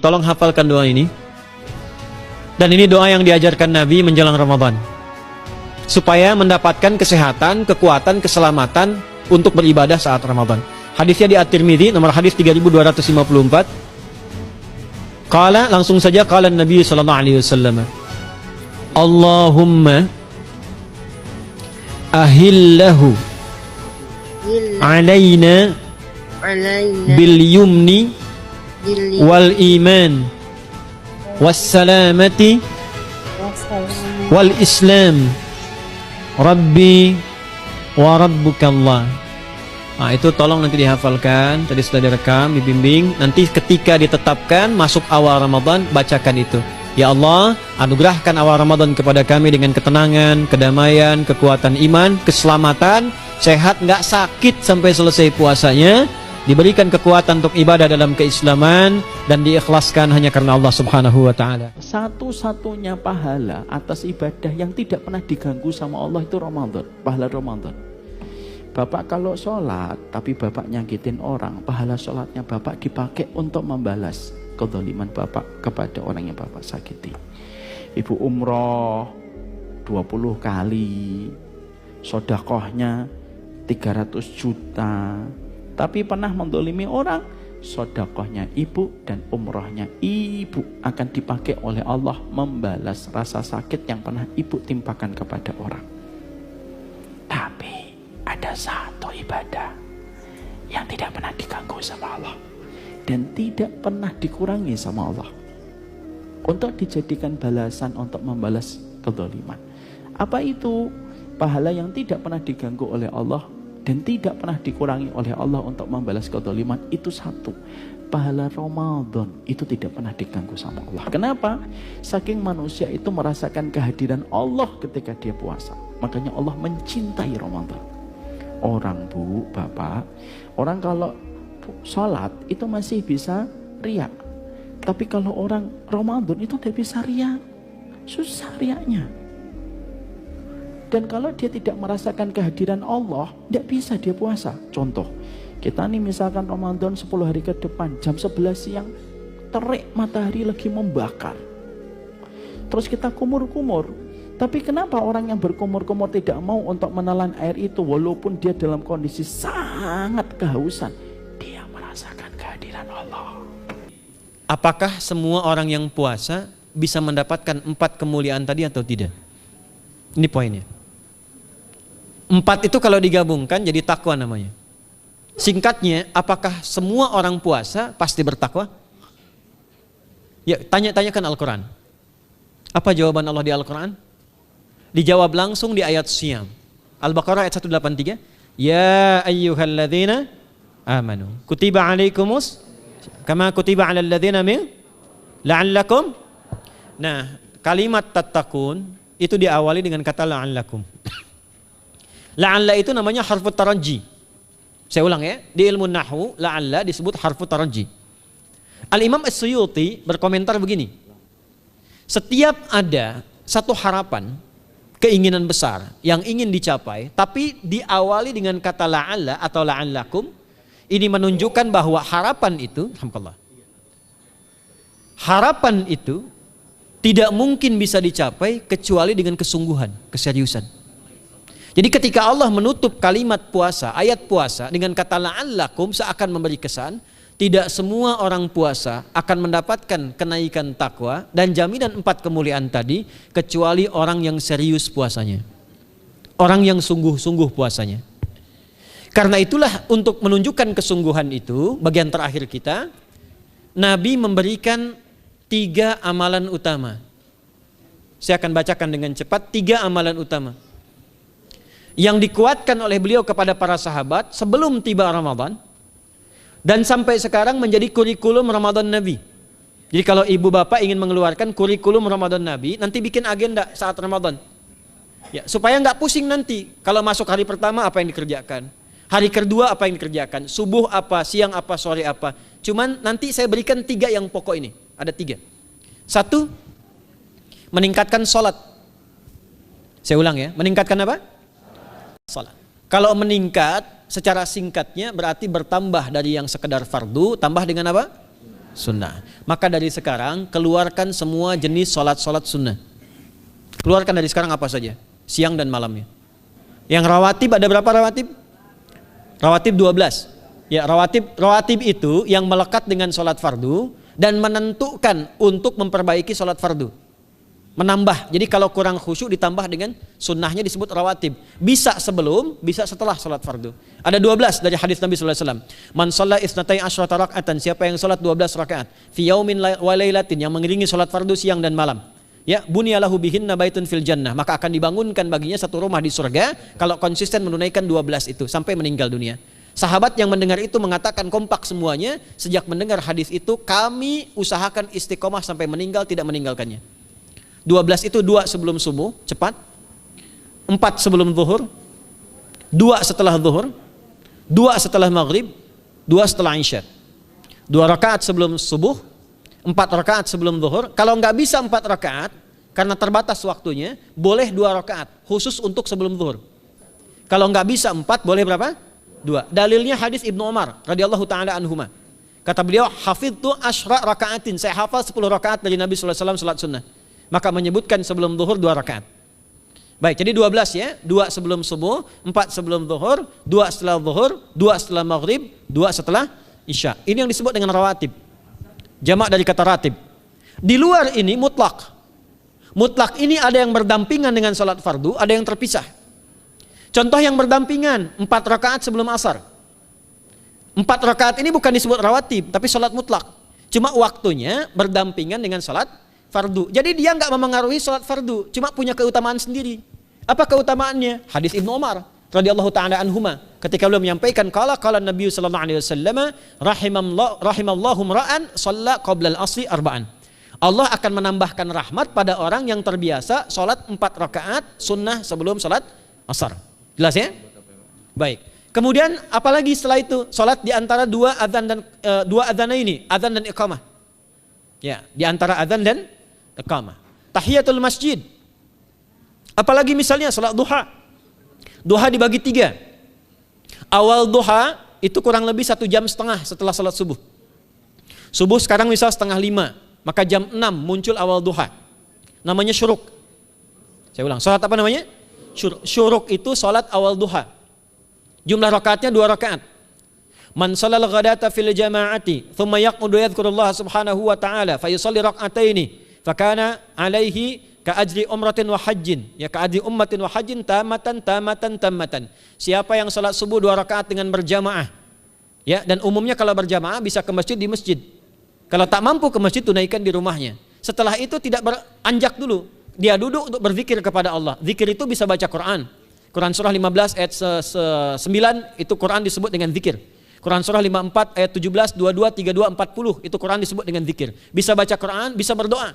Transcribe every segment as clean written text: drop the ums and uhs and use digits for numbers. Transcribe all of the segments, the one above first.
tolong hafalkan doa ini. Dan ini doa yang diajarkan Nabi menjelang Ramadan, supaya mendapatkan kesehatan, kekuatan, keselamatan untuk beribadah saat Ramadan. Hadisnya di At-Tirmidzi nomor hadis 3254. Qala, langsung saja qala Nabi sallallahu alaihi wasallam, Allahumma ahillahu alaina bil yumni wal iman was salamati wal islam rabbi wa rabbukallah. Nah, itu tolong nanti dihafalkan, tadi sudah direkam, dibimbing. Nanti ketika ditetapkan masuk awal Ramadan, bacakan itu. Ya Allah, anugerahkan awal Ramadan kepada kami dengan ketenangan, kedamaian, kekuatan iman, keselamatan, sehat, nggak sakit sampai selesai puasanya, diberikan kekuatan untuk ibadah dalam keislaman, dan diikhlaskan hanya karena Allah Subhanahu wa Ta'ala. Satu-satunya pahala atas ibadah yang tidak pernah diganggu sama Allah itu Ramadan, pahala Ramadan. Bapak kalau sholat tapi bapak nyakitin orang, pahala sholatnya bapak dipakai untuk membalas kezaliman bapak kepada orang yang bapak sakiti. Ibu umroh 20 kali, sodakohnya 300 juta, tapi pernah mendolimi orang, sodakohnya ibu dan umrohnya ibu akan dipakai oleh Allah membalas rasa sakit yang pernah ibu timpakan kepada orang. Tapi ada satu ibadah yang tidak pernah diganggu sama Allah dan tidak pernah dikurangi sama Allah untuk dijadikan balasan untuk membalas kezaliman. Apa itu? Pahala yang tidak pernah diganggu oleh Allah dan tidak pernah dikurangi oleh Allah untuk membalas kezaliman itu satu. Pahala Ramadan itu tidak pernah diganggu sama Allah. Kenapa? Saking manusia itu merasakan kehadiran Allah ketika dia puasa. Makanya Allah mencintai Ramadan. Orang bu, bapak, orang kalau sholat itu masih bisa riak. Tapi kalau orang Ramadan itu tidak bisa riak. Susah riaknya. Dan kalau dia tidak merasakan kehadiran Allah, tidak bisa dia puasa. Contoh, kita nih misalkan Ramadan 10 hari ke depan, jam 11 siang, terik matahari lagi membakar. Terus kita kumur-kumur. Tapi kenapa orang yang berkumur-kumur tidak mau untuk menelan air itu walaupun dia dalam kondisi sangat kehausan? Dia merasakan kehadiran Allah. Apakah semua orang yang puasa bisa mendapatkan 4 kemuliaan tadi atau tidak? Ini poinnya. 4 itu kalau digabungkan jadi takwa namanya. Singkatnya, apakah semua orang puasa pasti bertakwa? Ya, tanyakan Al-Quran. Apa jawaban Allah di Al-Quran? Dijawab langsung di ayat Siyam. Al-Baqarah ayat 183. Ya ayyuhalladzina amanu kutiba alaikumus kama kutiba alal ladzina min la'allakum. Nah, kalimat tattaqun itu diawali dengan kata la'allakum. La'alla itu namanya harfu taraji. Saya ulang ya, di ilmu nahwu la'alla disebut harfu taraji. Al-Imam As-Suyuti berkomentar begini. Setiap ada satu harapan, keinginan besar yang ingin dicapai, tapi diawali dengan kata la'alla atau la'allakum, ini menunjukkan bahwa harapan itu, alhamdulillah, harapan itu tidak mungkin bisa dicapai kecuali dengan kesungguhan, keseriusan. Jadi ketika Allah menutup kalimat puasa, ayat puasa dengan kata la'allakum, seakan memberi kesan tidak semua orang puasa akan mendapatkan kenaikan takwa dan jaminan 4 kemuliaan tadi kecuali orang yang serius puasanya, orang yang sungguh-sungguh puasanya. Karena itulah untuk menunjukkan kesungguhan itu, bagian terakhir kita, Nabi memberikan 3 amalan utama. Saya akan bacakan dengan cepat 3 amalan utama yang dikuatkan oleh beliau kepada para sahabat sebelum tiba Ramadan. Dan sampai sekarang menjadi kurikulum Ramadan Nabi. Jadi kalau ibu bapak ingin mengeluarkan kurikulum Ramadan Nabi, nanti bikin agenda saat Ramadan. Ya, supaya nggak pusing nanti. Kalau masuk hari pertama apa yang dikerjakan, hari kedua apa yang dikerjakan, subuh apa, siang apa, sore apa. Cuman nanti saya berikan 3 yang pokok ini. Ada 3. 1, meningkatkan sholat. Saya ulang ya, meningkatkan apa? Sholat. Kalau meningkat secara singkatnya berarti bertambah dari yang sekedar fardu, tambah dengan apa? sunnah. Maka dari sekarang keluarkan semua jenis sholat sunnah. Keluarkan dari sekarang apa saja, siang dan malamnya. Yang rawatib ada berapa rawatib? Rawatib 12. Ya, rawatib itu yang melekat dengan sholat fardu dan menentukan untuk memperbaiki sholat fardu. Menambah. Jadi kalau kurang khusyuk ditambah dengan sunnahnya disebut rawatib. Bisa sebelum, bisa setelah sholat fardu. Ada 12 dari hadis Nabi sallallahu alaihi wasallam. Man shalla isnatai asyrata raka'atan, siapa yang sholat 12 rakaat fi yaumin wa lailatin, yang mengiringi sholat fardu siang dan malam. Ya, bunyalahu bihinna baitun fil jannah, maka akan dibangunkan baginya satu rumah di surga kalau konsisten menunaikan 12 itu sampai meninggal dunia. Sahabat yang mendengar itu mengatakan kompak semuanya, sejak mendengar hadis itu kami usahakan istiqomah sampai meninggal tidak meninggalkannya. 12 itu 2 sebelum subuh, cepat. 4 sebelum zuhur, 2 setelah zuhur, 2 setelah maghrib, 2 setelah isya. 2 rakaat sebelum subuh, 4 rakaat sebelum zuhur. Kalau nggak bisa 4 rakaat karena terbatas waktunya, boleh 2 rakaat khusus untuk sebelum zuhur. Kalau nggak bisa 4, boleh berapa? 2. Dalilnya hadis Ibnu Umar radhiyallahu taala anhuma. Kata beliau, hafidtu asyra rakaatin, saya hafal 10 rakaat dari Nabi sallallahu alaihi wasallam salat sunnah. Maka menyebutkan sebelum zuhur 2 rakaat. Baik, jadi 12 ya, 2 sebelum subuh, 4 sebelum zuhur, 2 setelah zuhur, 2 setelah maghrib, 2 setelah isya. Ini yang disebut dengan rawatib. Jamak dari kata ratib. Di luar ini mutlak. Mutlak ini ada yang berdampingan dengan salat fardu, ada yang terpisah. Contoh yang berdampingan, 4 rakaat sebelum asar. 4 rakaat ini bukan disebut rawatib, tapi salat mutlak. Cuma waktunya berdampingan dengan salat fardu. Jadi dia nggak memengaruhi salat fardu, cuma punya keutamaan sendiri. Apa keutamaannya? Hadis Ibnu Umar radhiyallahu taala anhuma, ketika beliau menyampaikan qala Nabi sallallahu alaihi wasallam rahimallahu ra'an shalla qabla al-asri arba'an. Allah akan menambahkan rahmat pada orang yang terbiasa salat 4 rakaat sunnah sebelum salat asar. Jelas ya? Baik. Kemudian apalagi setelah itu? Salat di antara 2 adzan dan 2 adzan ini, adzan dan iqamah. Ya, di antara adzan dan iqamah. Tahiyatul masjid. Apalagi misalnya salat duha. Duha dibagi 3. Awal duha itu kurang lebih 1,5 jam setelah salat subuh. Subuh sekarang misal 4:30, maka jam 6 muncul awal duha. Namanya syuruk. Saya ulang, salat apa namanya? Syuruk itu salat awal duha. Jumlah rakaatnya 2 rakaat. Man shalal ghadata fil jama'ati thumma yaqudu yadhkurullah subhanahu wa ta'ala fa yusalli rak'ataini fakana alaihi ka ajri umratin wa hajjin, ya ka ajri ummatin wa hajjin tamatan. Siapa yang salat subuh 2 rakaat dengan berjamaah, ya, dan umumnya kalau berjamaah bisa ke masjid di masjid. Kalau tak mampu ke masjid, tunaikan di rumahnya. Setelah itu tidak beranjak dulu, dia duduk untuk berzikir kepada Allah. Zikir itu bisa baca Quran. Quran surah 15 ayat 9 itu Quran disebut dengan zikir. Quran surah 54 ayat 17, 22, 32, 40 itu Quran disebut dengan zikir. Bisa baca Quran, bisa berdoa.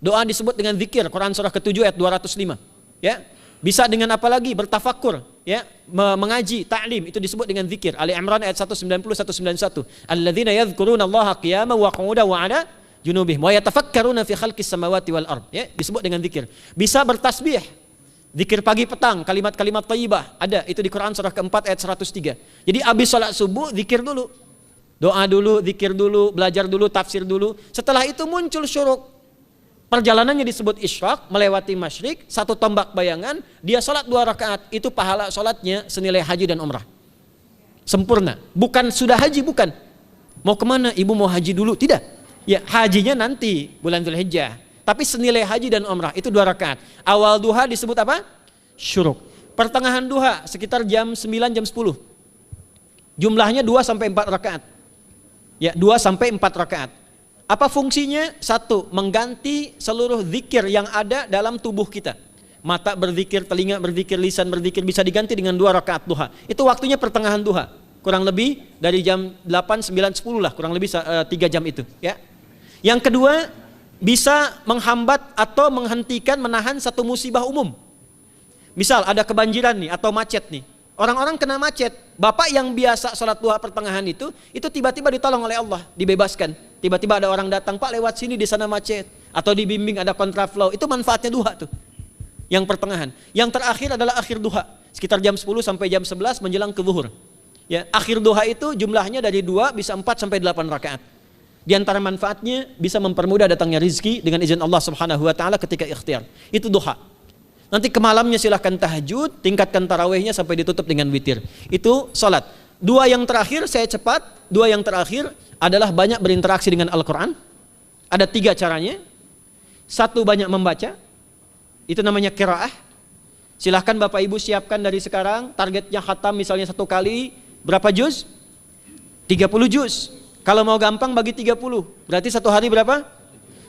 Doa disebut dengan zikir. Quran surah ke-7 ayat 205. Ya. Bisa dengan apa lagi? Bertafakur, ya, mengaji, ta'lim, itu disebut dengan zikir. Ali Imran ayat 190 191. Alladzina yadhkuruna Allaha qiyaman wa qu'udan wa 'ala junubihim wa yatafakkaruna fi khalqis samawati wal ard, ya, disebut dengan zikir. Bisa bertasbih. Zikir pagi petang, kalimat-kalimat thayyibah, ada itu di Quran surah ke-4 ayat 103. Jadi habis salat subuh zikir dulu. Doa dulu, zikir dulu, belajar dulu, tafsir dulu. Setelah itu muncul syuruk. Perjalanannya disebut isyraq, melewati masyrik, 1 tombak bayangan, dia salat 2 rakaat, itu pahala salatnya senilai haji dan umrah. Sempurna. Bukan sudah haji, bukan. Mau kemana? Ibu mau haji dulu? Tidak. Ya, hajinya nanti bulan Dzulhijjah. Tapi senilai haji dan umrah itu 2 rakaat. Awal duha disebut apa? Syuruk. Pertengahan duha sekitar jam 9 jam 10. Jumlahnya 2 sampai 4 rakaat. Ya, 2 sampai 4 rakaat. Apa fungsinya? 1, mengganti seluruh zikir yang ada dalam tubuh kita. Mata berzikir, telinga berzikir, lisan berzikir, bisa diganti dengan 2 rakaat duha. Itu waktunya pertengahan duha. Kurang lebih dari jam 8, 9, 10 lah, kurang lebih 3 jam itu, ya. Yang kedua, bisa menghambat atau menghentikan, menahan satu musibah umum. Misal ada kebanjiran nih atau macet nih. Orang-orang kena macet. Bapak yang biasa sholat duha pertengahan itu tiba-tiba ditolong oleh Allah, dibebaskan. Tiba-tiba ada orang datang, Pak lewat sini di sana macet. Atau dibimbing ada kontraflow. Itu manfaatnya duha tuh. Yang pertengahan. Yang terakhir adalah akhir duha. Sekitar jam 10 sampai jam 11 menjelang ke zuhur. Ya, akhir duha itu jumlahnya dari 2 bisa 4 sampai 8 rakaat. Di antara manfaatnya bisa mempermudah datangnya rizki dengan izin Allah Subhanahu wa taala ketika ikhtiar. Itu duha. Nanti ke malamnya silahkan tahajud, tingkatkan tarawihnya sampai ditutup dengan witir. Itu salat. Dua yang terakhir saya cepat, dua yang terakhir adalah banyak berinteraksi dengan Al-Qur'an. Ada 3 caranya. 1, banyak membaca. Itu namanya qiraah. Silahkan Bapak Ibu siapkan dari sekarang, targetnya khatam misalnya 1 kali, berapa juz? 30 juz. Kalau mau gampang bagi 30, berarti 1 hari berapa?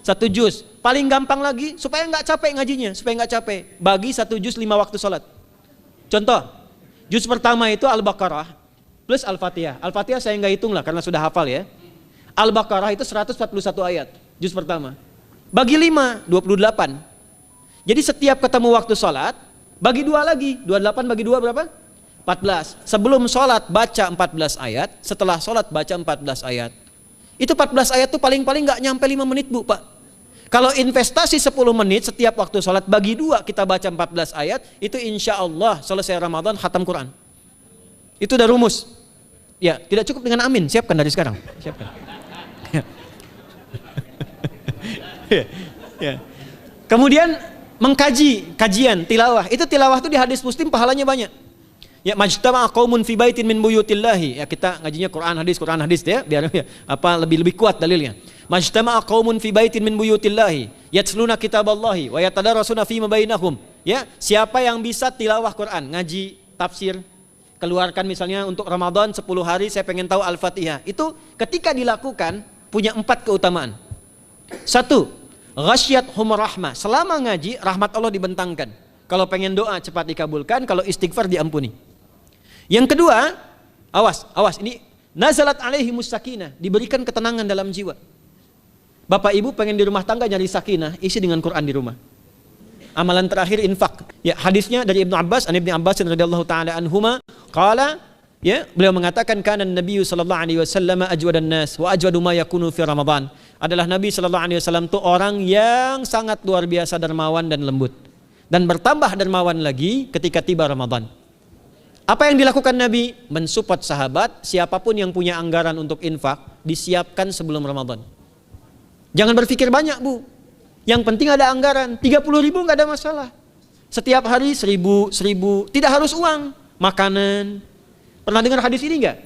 1 juz. Paling gampang lagi, supaya nggak capek ngajinya, supaya nggak capek, bagi 1 juz 5 waktu sholat. Contoh, juz pertama itu Al-Baqarah plus Al-Fatihah. Al-Fatihah saya nggak hitung lah karena sudah hafal ya. Al-Baqarah itu 141 ayat, juz pertama. Bagi 5, 28. Jadi setiap ketemu waktu sholat, bagi 2 lagi, 28 bagi 2 berapa? 14. Sebelum sholat baca 14 ayat, setelah sholat baca 14 ayat. Itu 14 ayat tuh paling-paling nggak nyampe 5 menit Bu Pak. Kalau investasi 10 menit setiap waktu sholat, bagi 2 kita baca 14 ayat, itu insya Allah selesai Ramadan khatam Quran. Itu udah rumus. Ya, tidak cukup dengan amin, siapkan dari sekarang. Siapkan. Ya. Kemudian mengkaji, kajian, tilawah. Itu tilawah itu di hadis Muslim pahalanya banyak. Ya, majtama'a qaumun fi baitin min buyutillahi. Ya, kita ngajinya Quran hadis ya, biar ya, lebih kuat dalilnya. Majtama'a qaumun fi baitin min buyutillahi yatluna kitaballahi wa yatadarasuna fima bainahum. Ya, siapa yang bisa tilawah Quran, ngaji, tafsir, keluarkan misalnya untuk Ramadan 10 hari saya pengen tahu Al-Fatihah. Itu ketika dilakukan punya 4 keutamaan. 1, ghasyiyatuhum rahmah. Selama ngaji rahmat Allah dibentangkan. Kalau pengen doa cepat dikabulkan, kalau istighfar diampuni. Yang kedua, awas ini nazalat alaihimus sakinah, diberikan ketenangan dalam jiwa. Bapak Ibu pengen di rumah tangga nyari sakinah, isi dengan Quran di rumah. Amalan terakhir infak. Ya, hadisnya dari Ibnu Abbas, Ibnu Abbas radhiyallahu taala anhuma, qala, ya, beliau mengatakan kana Nabi sallallahu alaihi wasallam ajwadan nas wa ajwadu ma yakunu fi Ramadan. Adalah Nabi sallallahu alaihi wasallam itu orang yang sangat luar biasa dermawan dan lembut. Dan bertambah dermawan lagi ketika tiba Ramadan. Apa yang dilakukan Nabi? Mensupport sahabat, siapapun yang punya anggaran untuk infak, disiapkan sebelum Ramadan. Jangan berpikir banyak Bu. Yang penting ada anggaran, 30.000 nggak ada masalah. Setiap hari 1.000, tidak harus uang, makanan. Pernah dengar hadis ini nggak?